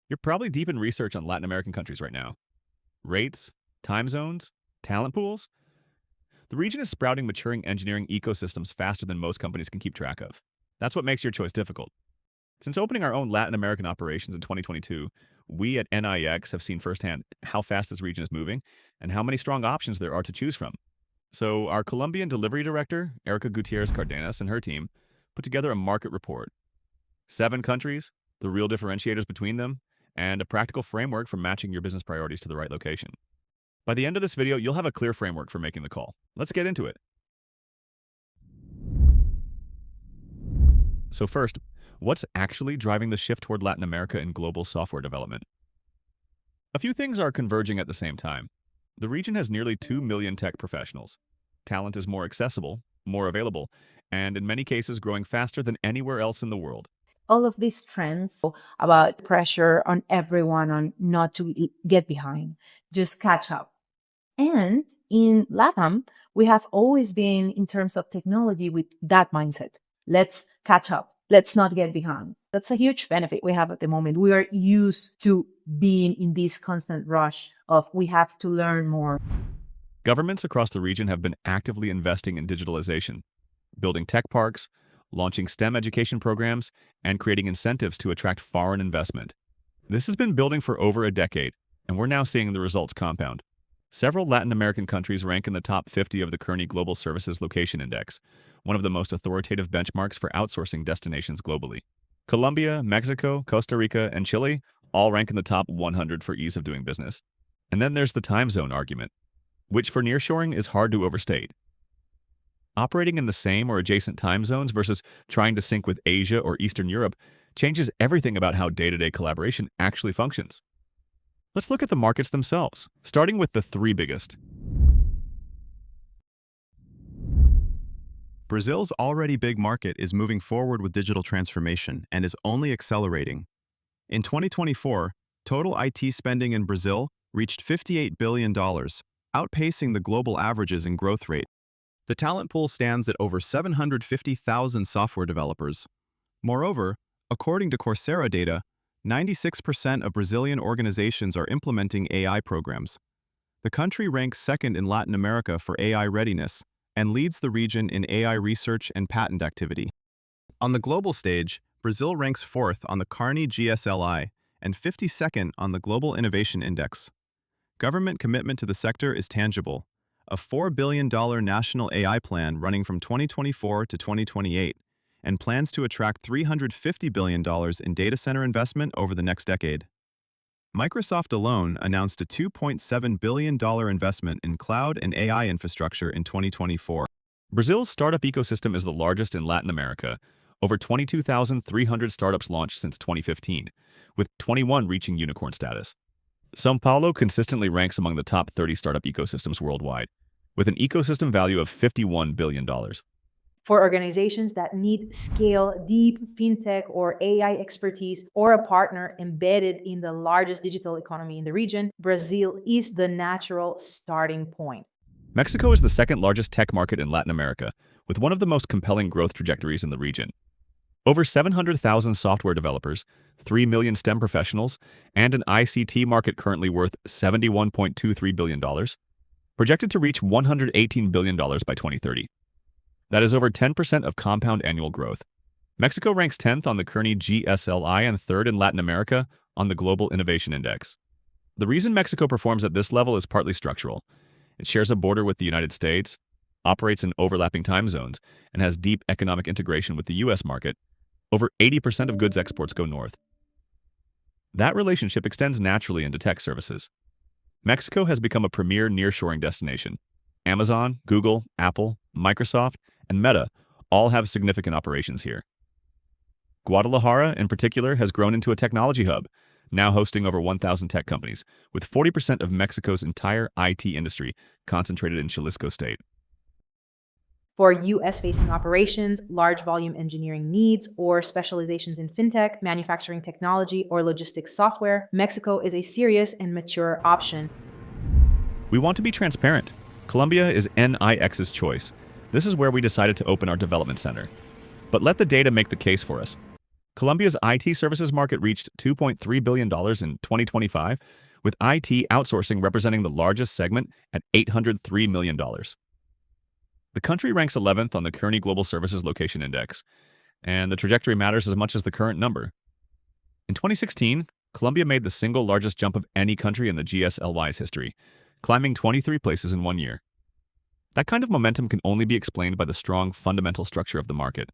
You're probably deep in research on Latin American countries right now. Rates, time zones, talent pools. The region is sprouting maturing engineering ecosystems faster than most companies can keep track of. That's what makes your choice difficult. Since opening our own Latin American operations in 2022, we at NIX have seen firsthand how fast this region is moving and how many strong options there are to choose from. So, our Colombian delivery director, Erica Gutierrez Cardenas, and her team put together a market report. 7 countries, the real differentiators between them, and a practical framework for matching your business priorities to the right location. By the end of this video, you'll have a clear framework for making the call. Let's get into it. So first, what's actually driving the shift toward Latin America in global software development? A few things are converging at the same time. The region has nearly 2 million tech professionals. Talent is more accessible, more available, and in many cases growing faster than anywhere else in the world. All of these trends about pressure on everyone on not to get behind, just catch up. And in LATAM, we have always been, in terms of technology, with that mindset. Let's catch up. Let's not get behind. That's a huge benefit we have at the moment. We are used to being in this constant rush of we have to learn more. Governments across the region have been actively investing in digitalization, building tech parks, launching STEM education programs, and creating incentives to attract foreign investment. This has been building for over a decade, and we're now seeing the results compound. Several Latin American countries rank in the top 50 of the Kearney Global Services Location Index, one of the most authoritative benchmarks for outsourcing destinations globally. Colombia, Mexico, Costa Rica, and Chile all rank in the top 100 for ease of doing business. And then there's the time zone argument, which for nearshoring is hard to overstate. Operating in the same or adjacent time zones versus trying to sync with Asia or Eastern Europe changes everything about how day-to-day collaboration actually functions. Let's look at the markets themselves, starting with the 3 biggest. Brazil's already big market is moving forward with digital transformation and is only accelerating. In 2024, total IT spending in Brazil reached $58 billion, outpacing the global averages in growth rate. The talent pool stands at over 750,000 software developers. Moreover, according to Coursera data, 96% of Brazilian organizations are implementing AI programs. The country ranks second in Latin America for AI readiness and leads the region in AI research and patent activity. On the global stage, Brazil ranks 4th on the Kearney GSLI and 52nd on the Global Innovation Index. Government commitment to the sector is tangible. A $4 billion national AI plan running from 2024 to 2028, and plans to attract $350 billion in data center investment over the next decade. Microsoft alone announced a $2.7 billion investment in cloud and AI infrastructure in 2024. Brazil's startup ecosystem is the largest in Latin America. Over 22,300 startups launched since 2015, with 21 reaching unicorn status. São Paulo consistently ranks among the top 30 startup ecosystems worldwide, with an ecosystem value of $51 billion. For organizations that need scale, deep fintech or AI expertise, or a partner embedded in the largest digital economy in the region, Brazil is the natural starting point. Mexico is the second largest tech market in Latin America, with one of the most compelling growth trajectories in the region. Over 700,000 software developers, 3 million STEM professionals, and an ICT market currently worth $71.23 billion, projected to reach $118 billion by 2030. That is over 10% of compound annual growth. Mexico ranks 10th on the Kearney GSLI and 3rd in Latin America on the Global Innovation Index. The reason Mexico performs at this level is partly structural. It shares a border with the United States, operates in overlapping time zones, and has deep economic integration with the U.S. market. Over 80% of goods exports go north. That relationship extends naturally into tech services. Mexico has become a premier nearshoring destination. Amazon, Google, Apple, Microsoft, and Meta all have significant operations here. Guadalajara, in particular, has grown into a technology hub, now hosting over 1,000 tech companies, with 40% of Mexico's entire IT industry concentrated in Jalisco State. For US-facing operations, large volume engineering needs, or specializations in fintech, manufacturing technology, or logistics software, Mexico is a serious and mature option. We want to be transparent. Colombia is NIX's choice. This is where we decided to open our development center. But let the data make the case for us. Colombia's IT services market reached $2.3 billion in 2025, with IT outsourcing representing the largest segment at $803 million. The country ranks 11th on the Kearney Global Services Location Index, and the trajectory matters as much as the current number. In 2016, Colombia made the single largest jump of any country in the GSLY's history, climbing 23 places in 1 year. That kind of momentum can only be explained by the strong fundamental structure of the market.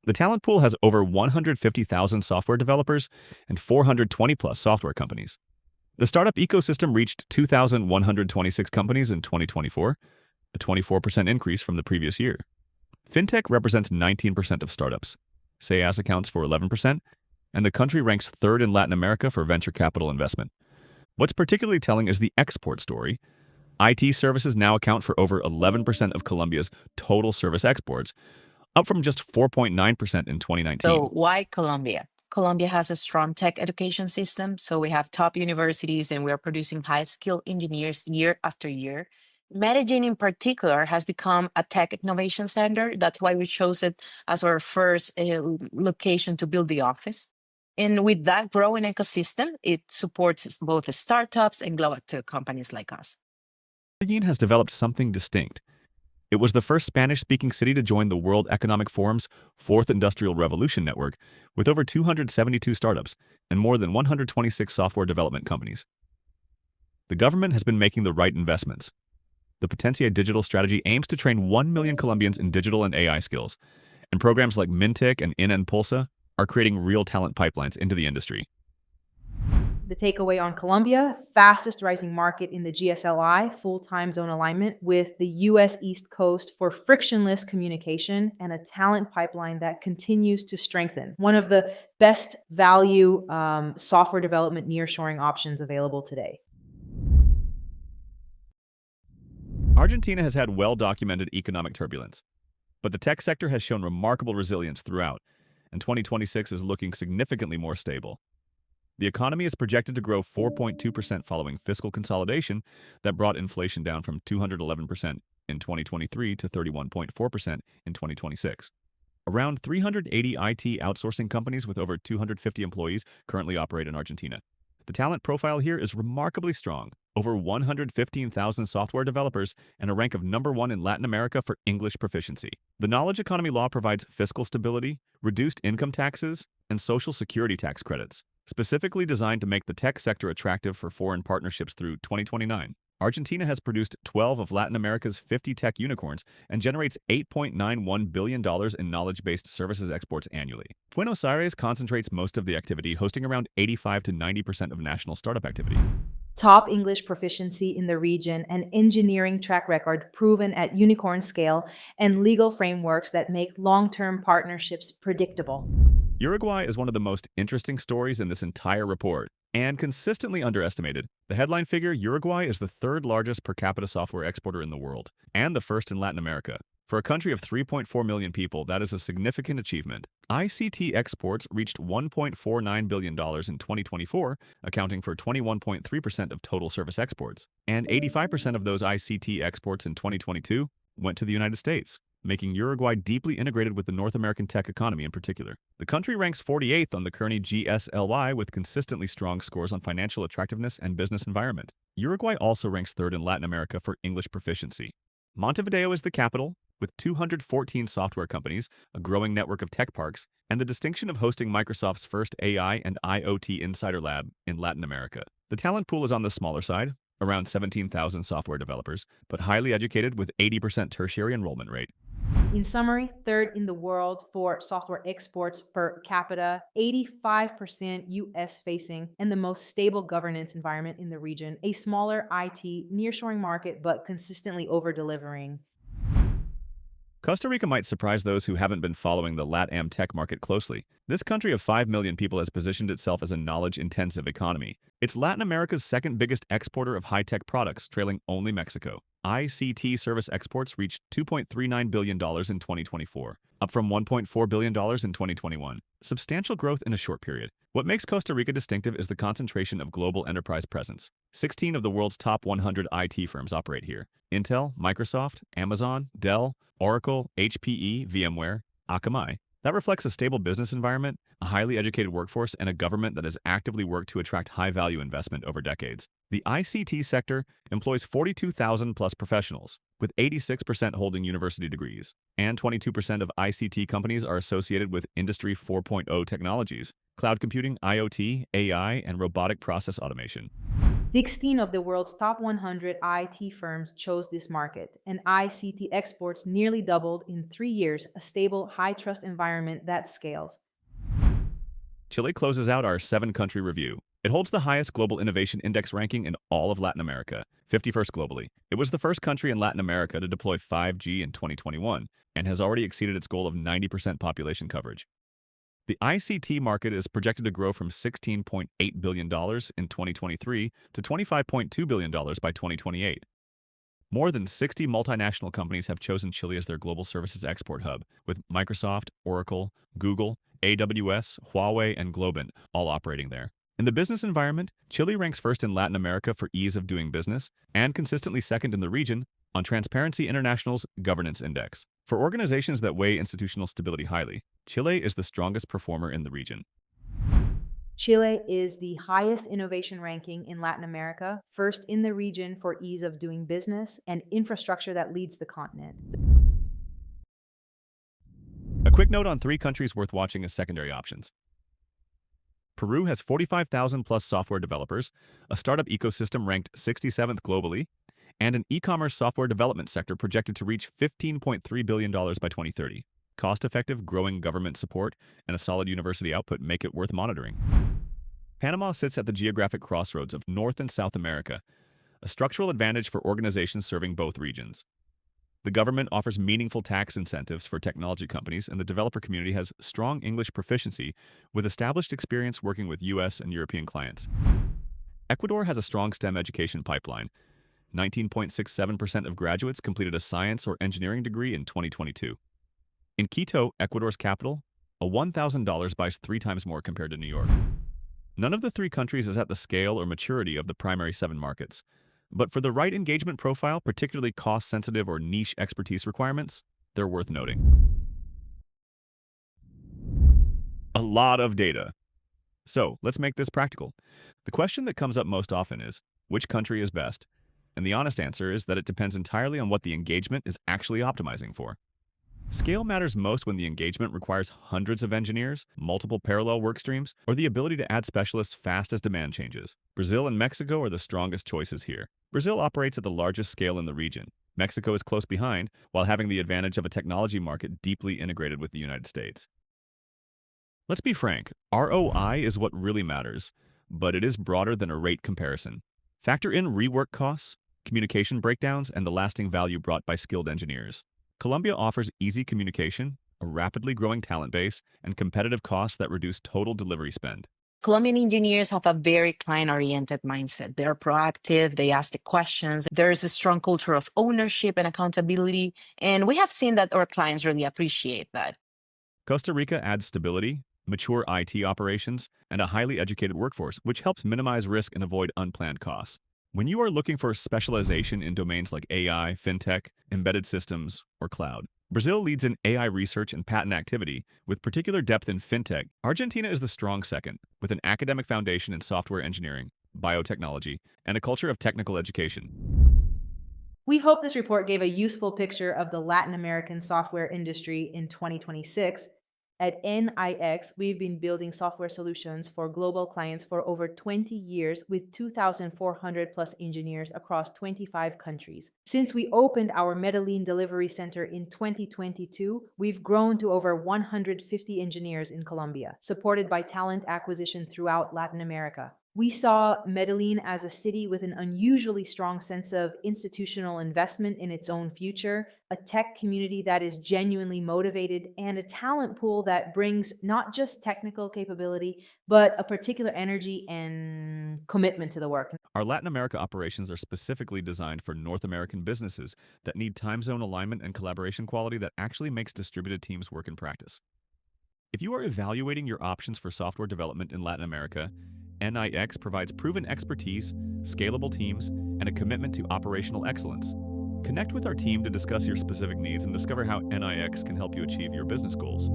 The talent pool has over 150,000 software developers and 420-plus software companies. The startup ecosystem reached 2,126 companies in 2024, a 24% increase from the previous year. Fintech represents 19% of startups. SaaS accounts for 11%, and the country ranks third in Latin America for venture capital investment. What's particularly telling is the export story. IT services now account for over 11% of Colombia's total service exports, up from just 4.9% in 2019. So why Colombia? Colombia has a strong tech education system, so we have top universities and we are producing high-skilled engineers year after year. Medellin in particular has become a tech innovation center. That's why we chose it as our first location to build the office. And with that growing ecosystem, it supports both the startups and global tech companies like us. Medellin has developed something distinct. It was the first Spanish-speaking city to join the World Economic Forum's Fourth Industrial Revolution network, with over 272 startups and more than 126 software development companies. The government has been making the right investments. The Potencia digital strategy aims to train 1 million Colombians in digital and AI skills, and programs like Mintic and Pulsa are creating real talent pipelines into the industry. The takeaway on Colombia: fastest rising market in the GSLI, full time zone alignment with the US East Coast for frictionless communication, and a talent pipeline that continues to strengthen. One of the best value software development nearshoring options available today. Argentina has had well-documented economic turbulence, but the tech sector has shown remarkable resilience throughout, and 2026 is looking significantly more stable. The economy is projected to grow 4.2% following fiscal consolidation that brought inflation down from 211% in 2023 to 31.4% in 2026. Around 380 IT outsourcing companies with over 250 employees currently operate in Argentina. The talent profile here is remarkably strong. Over 115,000 software developers and a rank of #1 in Latin America for English proficiency. The knowledge economy law provides fiscal stability, reduced income taxes, and social security tax credits, specifically designed to make the tech sector attractive for foreign partnerships through 2029. Argentina has produced 12 of Latin America's 50 tech unicorns and generates $8.91 billion in knowledge-based services exports annually. Buenos Aires concentrates most of the activity, hosting around 85 to 90% of national startup activity. Top English proficiency in the region, an engineering track record proven at unicorn scale, and legal frameworks that make long-term partnerships predictable. Uruguay is one of the most interesting stories in this entire report, and consistently underestimated. The headline figure: Uruguay is the third largest per capita software exporter in the world, and the first in Latin America. For a country of 3.4 million people, that is a significant achievement. ICT exports reached $1.49 billion in 2024, accounting for 21.3% of total service exports, and 85% of those ICT exports in 2022 went to the United States, making Uruguay deeply integrated with the North American tech economy in particular. The country ranks 48th on the Kearney GSLY with consistently strong scores on financial attractiveness and business environment. Uruguay also ranks third in Latin America for English proficiency. Montevideo is the capital, with 214 software companies, a growing network of tech parks, and the distinction of hosting Microsoft's first AI and IoT Insider Lab in Latin America. The talent pool is on the smaller side, around 17,000 software developers, but highly educated with 80% tertiary enrollment rate. In summary, third in the world for software exports per capita, 85% US facing, and the most stable governance environment in the region, a smaller IT nearshoring market, but consistently over-delivering. Costa Rica might surprise those who haven't been following the LatAm tech market closely. This country of 5 million people has positioned itself as a knowledge-intensive economy. It's Latin America's second biggest exporter of high-tech products, trailing only Mexico. ICT service exports reached $2.39 billion in 2024, up from $1.4 billion in 2021. Substantial growth in a short period. What makes Costa Rica distinctive is the concentration of global enterprise presence. 16 of the world's top 100 IT firms operate here. Intel, Microsoft, Amazon, Dell, Oracle, HPE, VMware, Akamai. That reflects a stable business environment, a highly educated workforce, and a government that has actively worked to attract high-value investment over decades. The ICT sector employs 42,000 plus professionals, with 86% holding university degrees, and 22% of ICT companies are associated with Industry 4.0 technologies, cloud computing, IoT, AI, and robotic process automation. 16 of the world's top 100 IT firms chose this market, and ICT exports nearly doubled in 3 years, a stable, high trust environment that scales. Chile closes out our seven-country review. It holds the highest global innovation index ranking in all of Latin America, 51st globally. It was the first country in Latin America to deploy 5G in 2021 and has already exceeded its goal of 90% population coverage. The ICT market is projected to grow from $16.8 billion in 2023 to $25.2 billion by 2028. More than 60 multinational companies have chosen Chile as their global services export hub, with Microsoft, Oracle, Google, AWS, Huawei, and Globant all operating there. In the business environment, Chile ranks first in Latin America for ease of doing business and consistently second in the region on Transparency International's Governance Index. For organizations that weigh institutional stability highly, Chile is the strongest performer in the region. Chile is the highest innovation ranking in Latin America, first in the region for ease of doing business and infrastructure that leads the continent. A quick note on three countries worth watching as secondary options. Peru has 45,000 plus software developers, a startup ecosystem ranked 67th globally, and an e-commerce software development sector projected to reach $15.3 billion by 2030. Cost-effective, growing government support and a solid university output make it worth monitoring. Panama sits at the geographic crossroads of North and South America, a structural advantage for organizations serving both regions. The government offers meaningful tax incentives for technology companies, and the developer community has strong English proficiency with established experience working with US and European clients. Ecuador has a strong STEM education pipeline. 19.67% of graduates completed a science or engineering degree in 2022. In Quito, Ecuador's capital, a $1,000 buys 3 times more compared to New York. None of the three countries is at the scale or maturity of the primary 7 markets. But for the right engagement profile, particularly cost-sensitive or niche expertise requirements, they're worth noting. A lot of data. So, let's make this practical. The question that comes up most often is, which country is best? And the honest answer is that it depends entirely on what the engagement is actually optimizing for. Scale matters most when the engagement requires hundreds of engineers, multiple parallel work streams, or the ability to add specialists fast as demand changes. Brazil and Mexico are the strongest choices here. Brazil operates at the largest scale in the region. Mexico is close behind, while having the advantage of a technology market deeply integrated with the United States. Let's be frank, ROI is what really matters, but it is broader than a rate comparison. Factor in rework costs, communication breakdowns, and the lasting value brought by skilled engineers. Colombia offers easy communication, a rapidly growing talent base, and competitive costs that reduce total delivery spend. Colombian engineers have a very client-oriented mindset. They're proactive, they ask the questions. There is a strong culture of ownership and accountability, and we have seen that our clients really appreciate that. Costa Rica adds stability, mature IT operations, and a highly educated workforce, which helps minimize risk and avoid unplanned costs. When you are looking for specialization in domains like AI, fintech, embedded systems, or cloud, Brazil leads in AI research and patent activity, with particular depth in fintech. Argentina is the strong second, with an academic foundation in software engineering, biotechnology, and a culture of technical education. We hope this report gave a useful picture of the Latin American software industry in 2026. At NIX, we've been building software solutions for global clients for over 20 years with 2,400 plus engineers across 25 countries. Since we opened our Medellin Delivery Center in 2022, we've grown to over 150 engineers in Colombia, supported by talent acquisition throughout Latin America. We saw Medellin as a city with an unusually strong sense of institutional investment in its own future, a tech community that is genuinely motivated, and a talent pool that brings not just technical capability, but a particular energy and commitment to the work. Our Latin America operations are specifically designed for North American businesses that need time zone alignment and collaboration quality that actually makes distributed teams work in practice. If you are evaluating your options for software development in Latin America, NIX provides proven expertise, scalable teams, and a commitment to operational excellence. Connect with our team to discuss your specific needs and discover how NIX can help you achieve your business goals.